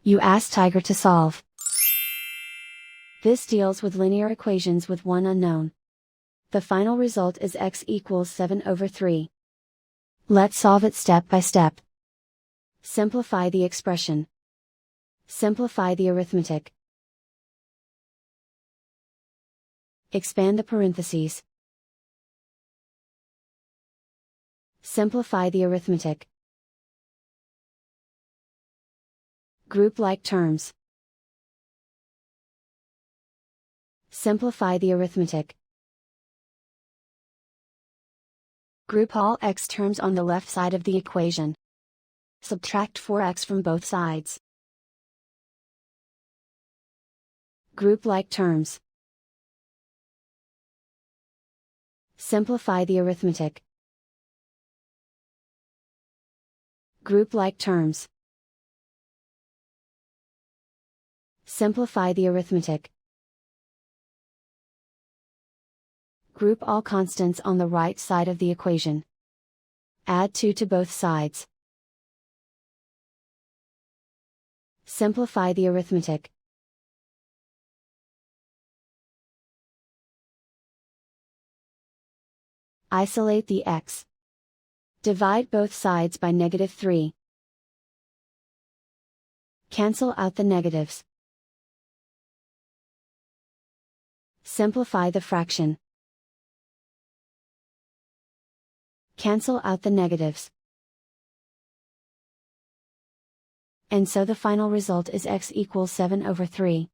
You ask Tiger to solve. This deals with linear equations with one unknown. The final result is x equals 7/3. Let's solve it step by step. Simplify the expression. Simplify the arithmetic. Expand the parentheses. Simplify the arithmetic. Group like terms. Simplify the arithmetic. Group all x terms on the left side of the equation. Subtract 4x from both sides. Group like terms. Simplify the arithmetic. Group like terms. Simplify the arithmetic. Group all constants on the right side of the equation. Add 2 to both sides. Simplify the arithmetic. Isolate the x. Divide both sides by -3. Cancel out the negatives. Simplify the fraction. Cancel out the negatives. And so the final result is x equals 7/3.